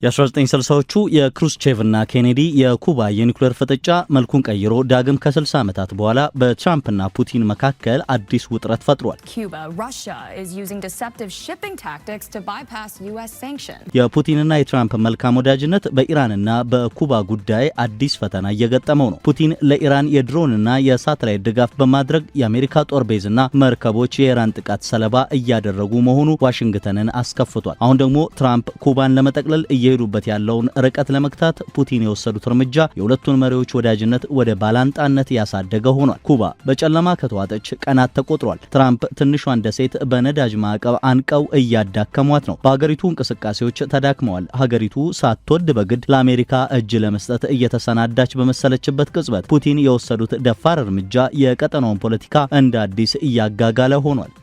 የ1960ዎቹ የክሩስቼቭና ኬኔዲ የኩባ የኒውክሌር ፍጥጫ መልኩን ቀይሮ ዳግም ከ60 ዓመታት በኋላ በትራምፕና ፑቲን መካከል አዲስ ውጥረት ፈጥሯል። የፑቲንና የትራምፕ መልካም ወዳጅነት በኢራንና በኩባ ጉዳይ አዲስ ፈተና እየገጠመው ነው። ፑቲን ለኢራን የድሮንና የሳተላይት ድጋፍ በማድረግ የአሜሪካ ጦር ቤዝና መርከቦች የኢራን ጥቃት ሰለባ እያደረጉ መሆኑ ዋሽንግተንን አስከፍቷል። አሁን ደግሞ ትራምፕ ኩባን ለመጠቅለል እየሄዱበት ያለውን ርቀት ለመግታት ፑቲን የወሰዱት እርምጃ የሁለቱን መሪዎች ወዳጅነት ወደ ባላንጣነት ያሳደገ ሆኗል። ኩባ በጨለማ ከተዋጠች ቀናት ተቆጥሯል። ትራምፕ ትንሿን ደሴት በነዳጅ ማዕቀብ አንቀው እያዳከሟት ነው። በሀገሪቱ እንቅስቃሴዎች ተዳክመዋል። ሀገሪቱ ሳትወድ በግድ ለአሜሪካ እጅ ለመስጠት እየተሰናዳች በመሰለችበት ቅጽበት ፑቲን የወሰዱት ደፋር እርምጃ የቀጠናውን ፖለቲካ እንደ አዲስ እያጋጋለ ሆኗል።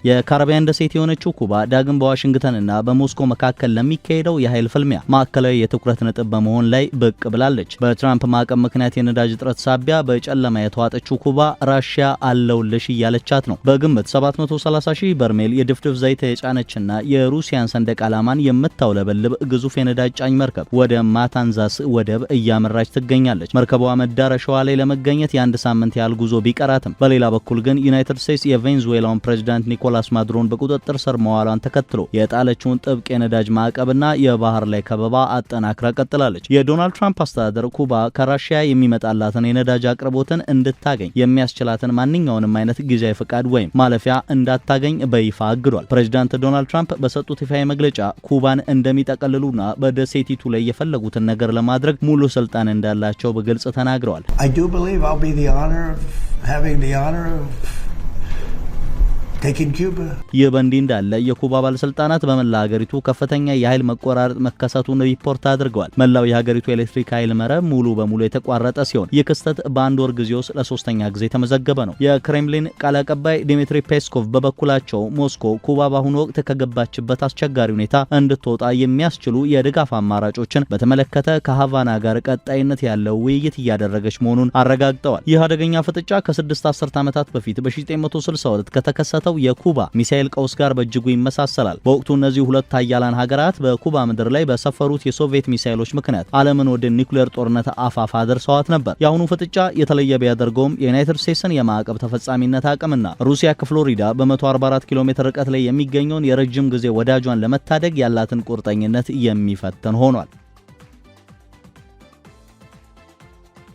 የካሪቢያን ደሴት የሆነችው ኩባ ዳግም በዋሽንግተንና በሞስኮ መካከል ለሚካሄደው የኃይል ፍልሚያ ማዕከላዊ የትኩረት ነጥብ በመሆን ላይ ብቅ ብላለች። በትራምፕ ማዕቀብ ምክንያት የነዳጅ እጥረት ሳቢያ በጨለማ የተዋጠችው ኩባ ራሽያ አለውልሽ እያለቻት ነው። በግምት 730,000 በርሜል የድፍድፍ ዘይት የጫነችና የሩሲያን ሰንደቅ ዓላማን የምታውለበልብ ግዙፍ የነዳጅ ጫኝ መርከብ ወደ ማታንዛስ ወደብ እያመራች ትገኛለች። መርከቧ መዳረሻዋ ላይ ለመገኘት የአንድ ሳምንት ያህል ጉዞ ቢቀራትም በሌላ በኩል ግን ዩናይትድ ስቴትስ የቬንዙዌላውን ፕሬዝዳንት ኒኮላስ ማዱሮን በቁጥጥር ስር መዋሏን ተከትሎ የጣለችውን ጥብቅ የነዳጅ ማዕቀብና የባህር ላይ ከበባ አጠናክራ ቀጥላለች። የዶናልድ ትራምፕ አስተዳደር ኩባ ከራሽያ የሚመጣላትን የነዳጅ አቅርቦትን እንድታገኝ የሚያስችላትን ማንኛውንም አይነት ጊዜያዊ ፍቃድ ወይም ማለፊያ እንዳታገኝ በይፋ አግዷል። ፕሬዝዳንት ዶናልድ ትራምፕ በሰጡት ይፋዊ መግለጫ ኩባን እንደሚጠቀልሉና በደሴቲቱ ላይ የፈለጉትን ነገር ለማድረግ ሙሉ ስልጣን እንዳላቸው በግልጽ ተናግረዋል። ይህ በእንዲህ እንዳለ የኩባ ባለስልጣናት በመላ ሀገሪቱ ከፍተኛ የኃይል መቆራረጥ መከሰቱን ሪፖርት አድርገዋል። መላው የሀገሪቱ ኤሌክትሪክ ኃይል መረብ ሙሉ በሙሉ የተቋረጠ ሲሆን ይህ ክስተት በአንድ ወር ጊዜ ውስጥ ለሶስተኛ ጊዜ የተመዘገበ ነው። የክሬምሊን ቃል አቀባይ ዲሚትሪ ፔስኮቭ በበኩላቸው ሞስኮ ኩባ በአሁኑ ወቅት ከገባችበት አስቸጋሪ ሁኔታ እንድትወጣ የሚያስችሉ የድጋፍ አማራጮችን በተመለከተ ከሃቫና ጋር ቀጣይነት ያለው ውይይት እያደረገች መሆኑን አረጋግጠዋል። ይህ አደገኛ ፍጥጫ ከ6 አስርት ዓመታት በፊት በ1962 ከተከሰተ የኩባ ሚሳኤል ቀውስ ጋር በእጅጉ ይመሳሰላል። በወቅቱ እነዚህ ሁለት ኃያላን ሀገራት በኩባ ምድር ላይ በሰፈሩት የሶቪየት ሚሳኤሎች ምክንያት ዓለምን ወደ ኒውክሌር ጦርነት አፋፍ አድርሰዋት ነበር። የአሁኑ ፍጥጫ የተለየ ቢያደርገውም የዩናይትድ ስቴትስን የማዕቀብ ተፈጻሚነት አቅምና ሩሲያ ከፍሎሪዳ በ144 ኪሎ ሜትር ርቀት ላይ የሚገኘውን የረጅም ጊዜ ወዳጇን ለመታደግ ያላትን ቁርጠኝነት የሚፈትን ሆኗል።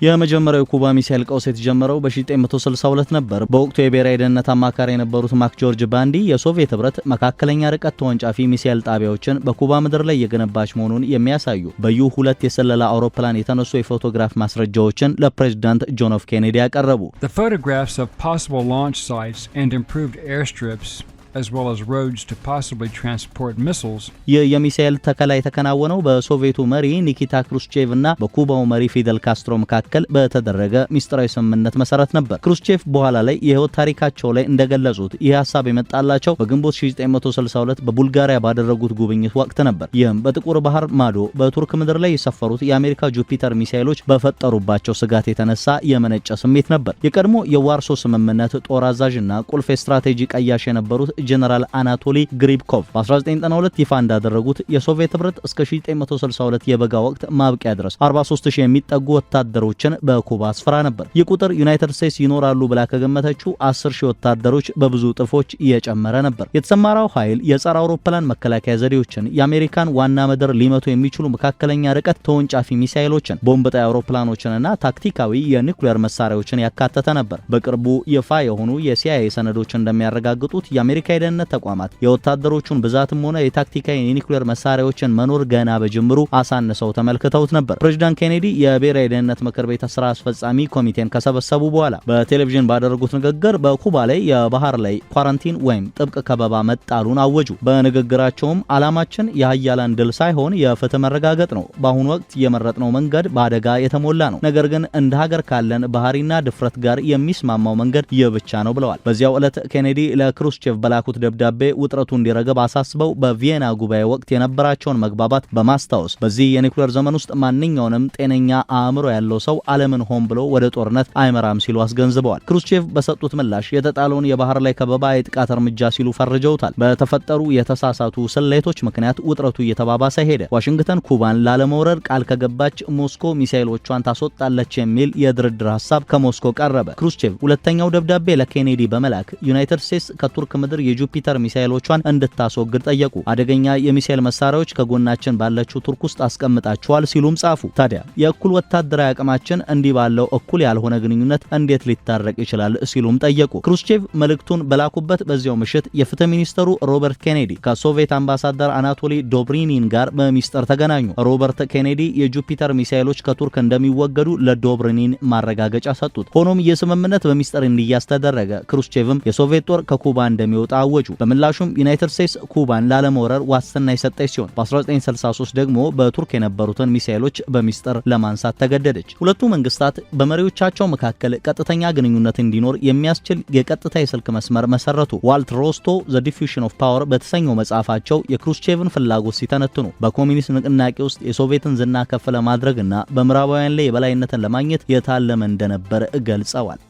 የመጀመሪያው ኩባ ሚሳኤል ቀውስ የተጀመረው በ1962 ነበር። በወቅቱ የብሔራዊ ደህንነት አማካሪ የነበሩት ማክ ጆርጅ ባንዲ የሶቪየት ህብረት መካከለኛ ርቀት ተወንጫፊ ሚሳኤል ጣቢያዎችን በኩባ ምድር ላይ የገነባች መሆኑን የሚያሳዩ በዩ-2 የሰለላ አውሮፕላን የተነሱ የፎቶግራፍ ማስረጃዎችን ለፕሬዝዳንት ጆን ኤፍ ኬኔዲ ያቀረቡ። The photographs of possible launch sites and improved airstrips as well as roads to possibly transport missiles. የሚሳኤል ተከላ የተከናወነው በሶቪየቱ መሪ ኒኪታ ክሩስቼቭ እና በኩባው መሪ ፊደል ካስትሮ መካከል በተደረገ ሚስጥራዊ ስምምነት መሰረት ነበር። ክሩስቼቭ በኋላ ላይ የህይወት ታሪካቸው ላይ እንደገለጹት ይህ ሐሳብ የመጣላቸው በግንቦት 1962 በቡልጋሪያ ባደረጉት ጉብኝት ወቅት ነበር። ይህም በጥቁር ባህር ማዶ በቱርክ ምድር ላይ የሰፈሩት የአሜሪካ ጁፒተር ሚሳኤሎች በፈጠሩባቸው ስጋት የተነሳ የመነጨ ስሜት ነበር። የቀድሞ የዋርሶ ስምምነት ጦር አዛዥና ቁልፍ ስትራቴጂ ቀያሽ የነበሩት ጀነራል አናቶሊ ግሪብኮቭ በ1992 ይፋ እንዳደረጉት የሶቪየት ህብረት እስከ 1962 የበጋ ወቅት ማብቂያ ድረስ 43000 የሚጠጉ ወታደሮችን በኩባ አስፈራ ነበር። ይህ ቁጥር ዩናይትድ ስቴትስ ይኖራሉ ብላ ከገመተችው 10000 ወታደሮች በብዙ ጥፎች እየጨመረ ነበር። የተሰማራው ኃይል የጸረ አውሮፕላን መከላከያ ዘዴዎችን፣ የአሜሪካን ዋና ምድር ሊመቱ የሚችሉ መካከለኛ ርቀት ተወንጫፊ ሚሳኤሎችን፣ ቦምብ ጣይ አውሮፕላኖችንና ታክቲካዊ የኒውክሌር መሳሪያዎችን ያካተተ ነበር። በቅርቡ ይፋ የሆኑ የሲአይኤ ሰነዶች እንደሚያረጋግጡት የአሜሪካ የደህንነት ተቋማት የወታደሮቹን ብዛትም ሆነ የታክቲካዊ የኒውክሌር መሳሪያዎችን መኖር ገና በጅምሩ አሳንሰው ተመልክተውት ነበር። ፕሬዝዳንት ኬኔዲ የብሔራዊ ደህንነት ምክር ቤት ስራ አስፈጻሚ ኮሚቴን ከሰበሰቡ በኋላ በቴሌቪዥን ባደረጉት ንግግር በኩባ ላይ የባህር ላይ ኳራንቲን ወይም ጥብቅ ከበባ መጣሉን አወጁ። በንግግራቸውም ዓላማችን የሀያላን ድል ሳይሆን የፍትህ መረጋገጥ ነው። በአሁኑ ወቅት የመረጥነው መንገድ በአደጋ የተሞላ ነው። ነገር ግን እንደ ሀገር ካለን ባህሪና ድፍረት ጋር የሚስማማው መንገድ ይህ ብቻ ነው ብለዋል። በዚያው ዕለት ኬኔዲ ለክሩስቼቭ በላኩት ደብዳቤ ውጥረቱ እንዲረግብ አሳስበው በቪየና ጉባኤ ወቅት የነበራቸውን መግባባት በማስታወስ በዚህ የኒውክሌር ዘመን ውስጥ ማንኛውንም ጤነኛ አእምሮ ያለው ሰው ዓለምን ሆን ብሎ ወደ ጦርነት አይመራም ሲሉ አስገንዝበዋል። ክሩስቼቭ በሰጡት ምላሽ የተጣለውን የባህር ላይ ከበባ የጥቃት እርምጃ ሲሉ ፈርጀውታል። በተፈጠሩ የተሳሳቱ ስሌቶች ምክንያት ውጥረቱ እየተባባሰ ሄደ። ዋሽንግተን ኩባን ላለመውረር ቃል ከገባች ሞስኮ ሚሳኤሎቿን ታስወጣለች የሚል የድርድር ሐሳብ ከሞስኮ ቀረበ። ክሩስቼቭ ሁለተኛው ደብዳቤ ለኬኔዲ በመላክ ዩናይትድ ስቴትስ ከቱርክ ምድር የጁፒተር ሚሳኤሎቿን እንድታስወግድ ጠየቁ። አደገኛ የሚሳኤል መሳሪያዎች ከጎናችን ባለችው ቱርክ ውስጥ አስቀምጣቸዋል ሲሉም ጻፉ። ታዲያ የእኩል ወታደራዊ አቅማችን እንዲህ ባለው እኩል ያልሆነ ግንኙነት እንዴት ሊታረቅ ይችላል ሲሉም ጠየቁ። ክሩስቼቭ መልእክቱን በላኩበት በዚያው ምሽት የፍትህ ሚኒስተሩ ሮበርት ኬኔዲ ከሶቪየት አምባሳደር አናቶሊ ዶብሪኒን ጋር በሚስጥር ተገናኙ። ሮበርት ኬኔዲ የጁፒተር ሚሳኤሎች ከቱርክ እንደሚወገዱ ለዶብሪኒን ማረጋገጫ ሰጡት። ሆኖም የስምምነት በሚስጥር እንዲያዝ ተደረገ። ክሩስቼቭም የሶቪየት ጦር ከኩባ እንደሚወጣ አወጁ። በምላሹም ዩናይትድ ስቴትስ ኩባን ላለመውረር ዋስትና የሰጠች ሲሆን በ1963 ደግሞ በቱርክ የነበሩትን ሚሳኤሎች በሚስጥር ለማንሳት ተገደደች። ሁለቱ መንግስታት በመሪዎቻቸው መካከል ቀጥተኛ ግንኙነት እንዲኖር የሚያስችል የቀጥታ የስልክ መስመር መሰረቱ። ዋልት ሮስቶ ዘ ዲፊውዥን ኦፍ ፓወር በተሰኘው መጽሐፋቸው የክሩስቼቭን ፍላጎት ሲተነትኑ በኮሚኒስት ንቅናቄ ውስጥ የሶቪየትን ዝና ከፍ ለማድረግና በምዕራባውያን ላይ የበላይነትን ለማግኘት የታለመ እንደነበር ገልጸዋል።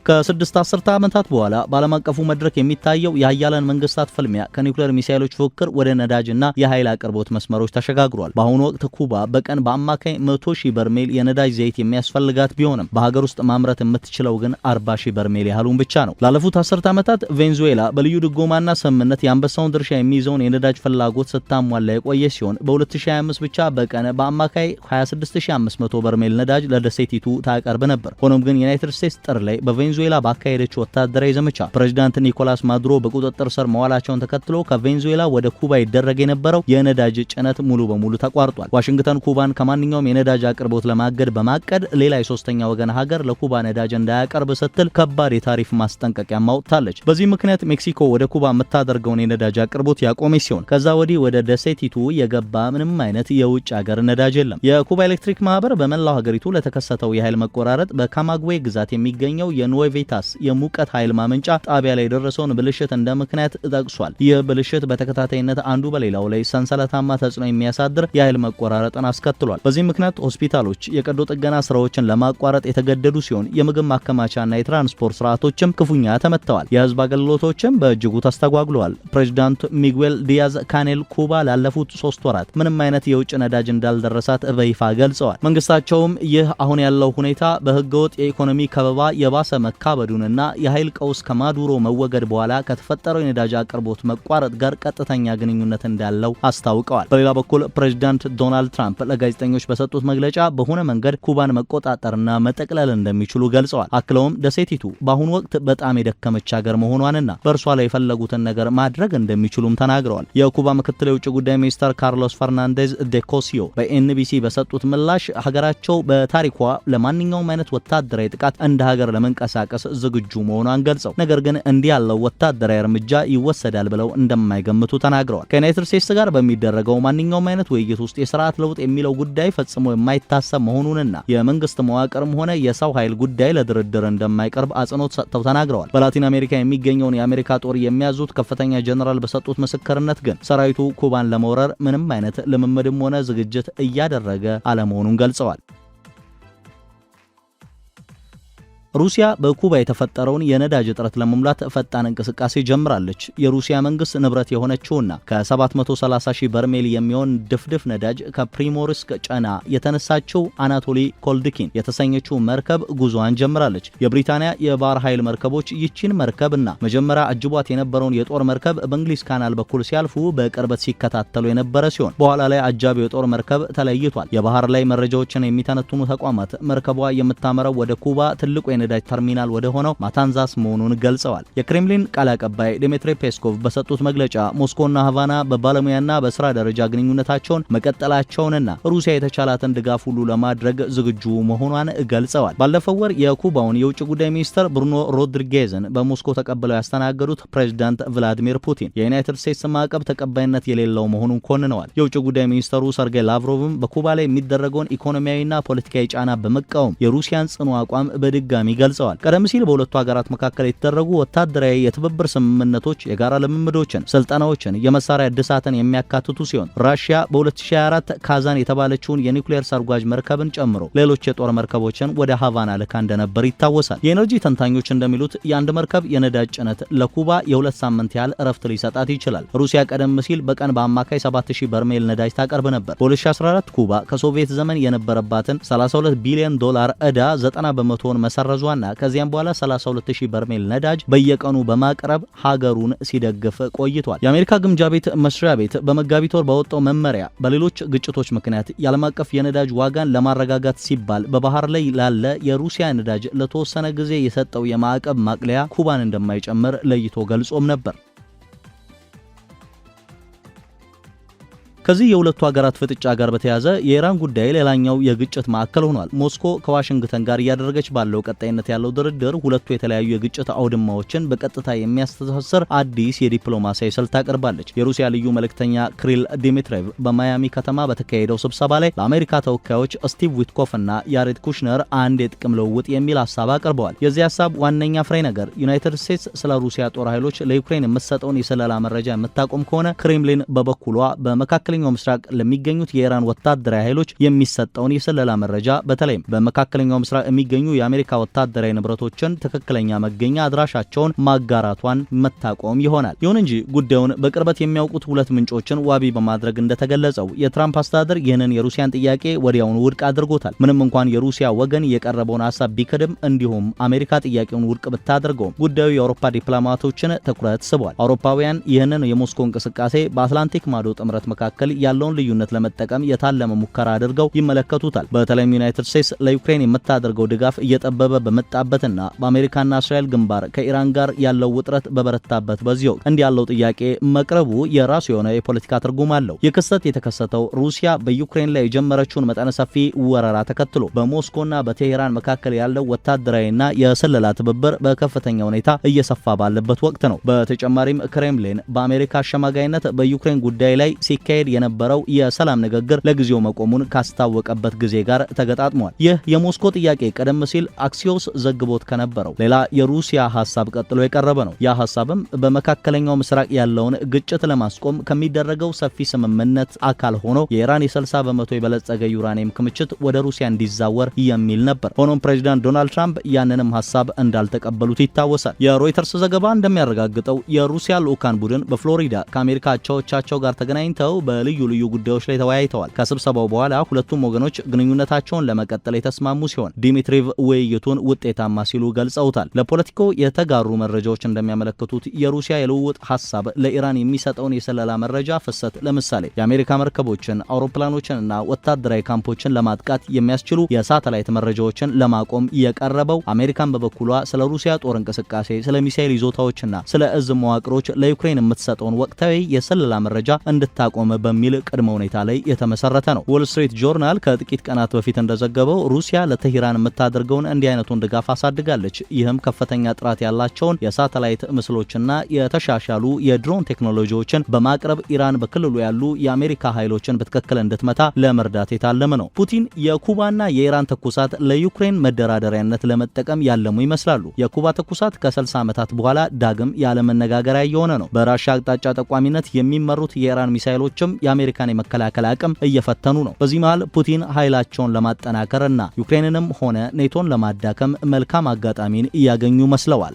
ከ6 አስርተ ዓመታት በኋላ በዓለም አቀፉ መድረክ የሚታየው የሀያላን መንግስታት ፍልሚያ ከኒውክሌር ሚሳኤሎች ፉክክር ወደ ነዳጅና የኃይል አቅርቦት መስመሮች ተሸጋግሯል። በአሁኑ ወቅት ኩባ በቀን በአማካይ 100,000 በርሜል የነዳጅ ዘይት የሚያስፈልጋት ቢሆንም በሀገር ውስጥ ማምረት የምትችለው ግን 40,000 በርሜል ያህሉን ብቻ ነው። ላለፉት 10 ዓመታት ቬንዙዌላ በልዩ ድጎማና ስምምነት የአንበሳውን ድርሻ የሚይዘውን የነዳጅ ፍላጎት ስታሟላ የቆየ ሲሆን በ2025 ብቻ በቀን በአማካይ 26500 በርሜል ነዳጅ ለደሴቲቱ ታቀርብ ነበር። ሆኖም ግን ዩናይትድ ስቴትስ ጥር ላይ ቬንዙዌላ ባካሄደችው ወታደራዊ ዘመቻ ፕሬዝዳንት ኒኮላስ ማዱሮ በቁጥጥር ስር መዋላቸውን ተከትሎ ከቬንዙዌላ ወደ ኩባ ይደረግ የነበረው የነዳጅ ጭነት ሙሉ በሙሉ ተቋርጧል። ዋሽንግተን ኩባን ከማንኛውም የነዳጅ አቅርቦት ለማገድ በማቀድ ሌላ የሶስተኛ ወገን ሀገር ለኩባ ነዳጅ እንዳያቀርብ ስትል ከባድ የታሪፍ ማስጠንቀቂያ ማውጣለች። በዚህ ምክንያት ሜክሲኮ ወደ ኩባ የምታደርገውን የነዳጅ አቅርቦት ያቆመች ሲሆን ከዛ ወዲህ ወደ ደሴቲቱ የገባ ምንም አይነት የውጭ ሀገር ነዳጅ የለም። የኩባ ኤሌክትሪክ ማህበር በመላው ሀገሪቱ ለተከሰተው የኃይል መቆራረጥ በካማግዌ ግዛት የሚገኘው ቬታስ የሙቀት ኃይል ማመንጫ ጣቢያ ላይ የደረሰውን ብልሽት እንደ ምክንያት ጠቅሷል። ይህ ብልሽት በተከታታይነት አንዱ በሌላው ላይ ሰንሰለታማ ተጽዕኖ የሚያሳድር የኃይል መቆራረጥን አስከትሏል። በዚህ ምክንያት ሆስፒታሎች የቀዶ ጥገና ስራዎችን ለማቋረጥ የተገደዱ ሲሆን የምግብ ማከማቻና የትራንስፖርት ስርዓቶችም ክፉኛ ተመተዋል። የህዝብ አገልግሎቶችም በእጅጉ ተስተጓጉለዋል። ፕሬዝዳንት ሚጉኤል ዲያዝ ካኔል ኩባ ላለፉት 3 ወራት ምንም አይነት የውጭ ነዳጅ እንዳልደረሳት በይፋ ገልጸዋል። መንግስታቸውም ይህ አሁን ያለው ሁኔታ በህገወጥ የኢኮኖሚ ከበባ የባሰ መካበዱንና የኃይል ቀውስ ከማዱሮ መወገድ በኋላ ከተፈጠረው የነዳጅ አቅርቦት መቋረጥ ጋር ቀጥተኛ ግንኙነት እንዳለው አስታውቀዋል። በሌላ በኩል ፕሬዝዳንት ዶናልድ ትራምፕ ለጋዜጠኞች በሰጡት መግለጫ በሆነ መንገድ ኩባን መቆጣጠርና መጠቅለል እንደሚችሉ ገልጸዋል። አክለውም ደሴቲቱ በአሁኑ ወቅት በጣም የደከመች ሀገር መሆኗንና በእርሷ ላይ የፈለጉትን ነገር ማድረግ እንደሚችሉም ተናግረዋል። የኩባ ምክትል የውጭ ጉዳይ ሚኒስተር ካርሎስ ፈርናንዴዝ ዴኮሲዮ በኤንቢሲ በሰጡት ምላሽ ሀገራቸው በታሪኳ ለማንኛውም አይነት ወታደራዊ ጥቃት እንደ ሀገር ለመንቀሳቀስ ዝግጁ መሆኗን ገልጸው ነገር ግን እንዲህ ያለው ወታደራዊ እርምጃ ይወሰዳል ብለው እንደማይገምቱ ተናግረዋል። ከዩናይትድ ስቴትስ ጋር በሚደረገው ማንኛውም አይነት ውይይት ውስጥ የስርዓት ለውጥ የሚለው ጉዳይ ፈጽሞ የማይታሰብ መሆኑንና የመንግስት መዋቅርም ሆነ የሰው ኃይል ጉዳይ ለድርድር እንደማይቀርብ አጽንኦት ሰጥተው ተናግረዋል። በላቲን አሜሪካ የሚገኘውን የአሜሪካ ጦር የሚያዙት ከፍተኛ ጀነራል በሰጡት ምስክርነት ግን ሰራዊቱ ኩባን ለመውረር ምንም አይነት ልምምድም ሆነ ዝግጅት እያደረገ አለመሆኑን ገልጸዋል። ሩሲያ በኩባ የተፈጠረውን የነዳጅ እጥረት ለመሙላት ፈጣን እንቅስቃሴ ጀምራለች። የሩሲያ መንግስት ንብረት የሆነችውና ከ730,000 በርሜል የሚሆን ድፍድፍ ነዳጅ ከፕሪሞርስክ ጫና የተነሳችው አናቶሊ ኮልድኪን የተሰኘችው መርከብ ጉዞዋን ጀምራለች። የብሪታንያ የባህር ኃይል መርከቦች ይቺን መርከብና መጀመሪያ አጅቧት የነበረውን የጦር መርከብ በእንግሊዝ ካናል በኩል ሲያልፉ በቅርበት ሲከታተሉ የነበረ ሲሆን በኋላ ላይ አጃቢው የጦር መርከብ ተለይቷል። የባህር ላይ መረጃዎችን የሚተነትኑ ተቋማት መርከቧ የምታመራው ወደ ኩባ ትልቁ ነዳጅ ተርሚናል ወደ ሆነው ማታንዛስ መሆኑን ገልጸዋል። የክሬምሊን ቃል አቀባይ ዲሚትሪ ፔስኮቭ በሰጡት መግለጫ ሞስኮና ሃቫና በባለሙያና በስራ ደረጃ ግንኙነታቸውን መቀጠላቸውንና ሩሲያ የተቻላትን ድጋፍ ሁሉ ለማድረግ ዝግጁ መሆኗን ገልጸዋል። ባለፈው ወር የኩባውን የውጭ ጉዳይ ሚኒስተር ብሩኖ ሮድሪጌዝን በሞስኮ ተቀብለው ያስተናገዱት ፕሬዝዳንት ቭላዲሚር ፑቲን የዩናይትድ ስቴትስ ማዕቀብ ተቀባይነት የሌለው መሆኑን ኮንነዋል። የውጭ ጉዳይ ሚኒስተሩ ሰርጌይ ላቭሮቭም በኩባ ላይ የሚደረገውን ኢኮኖሚያዊና ፖለቲካዊ ጫና በመቃወም የሩሲያን ጽኑ አቋም በድጋሚ ገልጸዋል። ቀደም ሲል በሁለቱ ሀገራት መካከል የተደረጉ ወታደራዊ የትብብር ስምምነቶች የጋራ ልምምዶችን፣ ስልጠናዎችን፣ የመሳሪያ እድሳትን የሚያካትቱ ሲሆን ራሽያ በ2024 ካዛን የተባለችውን የኒውክሌር ሰርጓጅ መርከብን ጨምሮ ሌሎች የጦር መርከቦችን ወደ ሃቫና ልካ እንደነበር ይታወሳል። የኤነርጂ ተንታኞች እንደሚሉት የአንድ መርከብ የነዳጅ ጭነት ለኩባ የ2 ሳምንት ያህል እረፍት ሊሰጣት ይችላል። ሩሲያ ቀደም ሲል በቀን በአማካይ 7000 በርሜል ነዳጅ ታቀርብ ነበር። በ2014 ኩባ ከሶቪየት ዘመን የነበረባትን $32 ቢሊዮን ዕዳ 90 በመቶውን መሰረዟና ከዚያም በኋላ 32000 በርሜል ነዳጅ በየቀኑ በማቅረብ ሀገሩን ሲደግፍ ቆይቷል። የአሜሪካ ግምጃ ቤት መስሪያ ቤት በመጋቢት ወር ባወጣው መመሪያ በሌሎች ግጭቶች ምክንያት የዓለም አቀፍ የነዳጅ ዋጋን ለማረጋጋት ሲባል በባህር ላይ ላለ የሩሲያ ነዳጅ ለተወሰነ ጊዜ የሰጠው የማዕቀብ ማቅለያ ኩባን እንደማይጨምር ለይቶ ገልጾም ነበር። ከዚህ የሁለቱ ሀገራት ፍጥጫ ጋር በተያያዘ የኢራን ጉዳይ ሌላኛው የግጭት ማዕከል ሆኗል። ሞስኮ ከዋሽንግተን ጋር እያደረገች ባለው ቀጣይነት ያለው ድርድር ሁለቱ የተለያዩ የግጭት አውድማዎችን በቀጥታ የሚያስተሳስር አዲስ የዲፕሎማሲያዊ ስልት አቅርባለች። የሩሲያ ልዩ መልእክተኛ ክሪል ዲሚትሪቭ በማያሚ ከተማ በተካሄደው ስብሰባ ላይ ለአሜሪካ ተወካዮች ስቲቭ ዊትኮፍ እና ያሬድ ኩሽነር አንድ የጥቅም ልውውጥ የሚል ሀሳብ አቅርበዋል። የዚህ ሀሳብ ዋነኛ ፍሬ ነገር ዩናይትድ ስቴትስ ስለ ሩሲያ ጦር ኃይሎች ለዩክሬን የምትሰጠውን የስለላ መረጃ የምታቆም ከሆነ ክሬምሊን በበኩሏ በመካከለኛው ምስራቅ ለሚገኙት የኢራን ወታደራዊ ኃይሎች የሚሰጠውን የስለላ መረጃ በተለይም በመካከለኛው ምስራቅ የሚገኙ የአሜሪካ ወታደራዊ ንብረቶችን ትክክለኛ መገኛ አድራሻቸውን ማጋራቷን መታቆም ይሆናል። ይሁን እንጂ ጉዳዩን በቅርበት የሚያውቁት ሁለት ምንጮችን ዋቢ በማድረግ እንደተገለጸው የትራምፕ አስተዳደር ይህንን የሩሲያን ጥያቄ ወዲያውኑ ውድቅ አድርጎታል። ምንም እንኳን የሩሲያ ወገን የቀረበውን ሀሳብ ቢክድም እንዲሁም አሜሪካ ጥያቄውን ውድቅ ብታደርገውም ጉዳዩ የአውሮፓ ዲፕሎማቶችን ትኩረት ስቧል። አውሮፓውያን ይህንን የሞስኮ እንቅስቃሴ በአትላንቲክ ማዶ ጥምረት መካከል ያለውን ልዩነት ለመጠቀም የታለመ ሙከራ አድርገው ይመለከቱታል። በተለይም ዩናይትድ ስቴትስ ለዩክሬን የምታደርገው ድጋፍ እየጠበበ በመጣበትና በአሜሪካና እስራኤል ግንባር ከኢራን ጋር ያለው ውጥረት በበረታበት በዚህ ወቅት እንዲህ ያለው ጥያቄ መቅረቡ የራሱ የሆነ የፖለቲካ ትርጉም አለው። ይህ ክስተት የተከሰተው ሩሲያ በዩክሬን ላይ የጀመረችውን መጠነ ሰፊ ወረራ ተከትሎ በሞስኮና በቴሄራን መካከል ያለው ወታደራዊና የስለላ ትብብር በከፍተኛ ሁኔታ እየሰፋ ባለበት ወቅት ነው። በተጨማሪም ክሬምሊን በአሜሪካ አሸማጋይነት በዩክሬን ጉዳይ ላይ ሲካሄድ የነበረው የሰላም ንግግር ለጊዜው መቆሙን ካስታወቀበት ጊዜ ጋር ተገጣጥሟል። ይህ የሞስኮ ጥያቄ ቀደም ሲል አክሲዮስ ዘግቦት ከነበረው ሌላ የሩሲያ ሐሳብ ቀጥሎ የቀረበ ነው። ያ ሐሳብም በመካከለኛው ምስራቅ ያለውን ግጭት ለማስቆም ከሚደረገው ሰፊ ስምምነት አካል ሆኖ የኢራን የ60 በመቶ የበለጸገ ዩራኒየም ክምችት ወደ ሩሲያ እንዲዛወር የሚል ነበር። ሆኖም ፕሬዚዳንት ዶናልድ ትራምፕ ያንንም ሐሳብ እንዳልተቀበሉት ይታወሳል። የሮይተርስ ዘገባ እንደሚያረጋግጠው የሩሲያ ልዑካን ቡድን በፍሎሪዳ ከአሜሪካ አቻዎቻቸው ጋር ተገናኝተው በልዩ ልዩ ጉዳዮች ላይ ተወያይተዋል። ከስብሰባው በኋላ ሁለቱም ወገኖች ግንኙነታቸውን ለመቀጠል የተስማሙ ሲሆን ዲሚትሪቭ ውይይቱን ውጤታማ ሲሉ ገልጸውታል። ለፖለቲኮ የተጋሩ መረጃዎች እንደሚያመለክቱት የሩሲያ የልውውጥ ሐሳብ ለኢራን የሚሰጠውን የሰለላ መረጃ ፍሰት ለምሳሌ የአሜሪካ መርከቦችን፣ አውሮፕላኖችንና ወታደራዊ ካምፖችን ለማጥቃት የሚያስችሉ የሳተላይት መረጃዎችን ለማቆም የቀረበው አሜሪካን በበኩሏ ስለ ሩሲያ ጦር እንቅስቃሴ፣ ስለ ሚሳኤል ይዞታዎችና ስለ እዝ መዋቅሮች ለዩክሬን የምትሰጠውን ወቅታዊ የሰለላ መረጃ እንድታቆም በሚል ቅድመ ሁኔታ ላይ የተመሰረተ ነው። ዎል ስትሪት ጆርናል ከጥቂት ቀናት በፊት እንደዘገበው ሩሲያ ለቴሄራን የምታደርገውን እንዲህ አይነቱን ድጋፍ አሳድጋለች። ይህም ከፍተኛ ጥራት ያላቸውን የሳተላይት ምስሎችና የተሻሻሉ የድሮን ቴክኖሎጂዎችን በማቅረብ ኢራን በክልሉ ያሉ የአሜሪካ ኃይሎችን በትክክል እንድትመታ ለመርዳት የታለመ ነው። ፑቲን የኩባና የኢራን ትኩሳት ለዩክሬን መደራደሪያነት ለመጠቀም ያለሙ ይመስላሉ። የኩባ ትኩሳት ከ60 ዓመታት በኋላ ዳግም ያለመነጋገሪያ የሆነ ነው። በራሻ አቅጣጫ ጠቋሚነት የሚመሩት የኢራን ሚሳኤሎችም የአሜሪካን የመከላከል አቅም እየፈተኑ ነው። በዚህ መሃል ፑቲን ኃይላቸውን ለማጠናከርና ዩክሬንንም ሆነ ኔቶን ለማዳከም መልካም አጋጣሚን እያገኙ መስለዋል።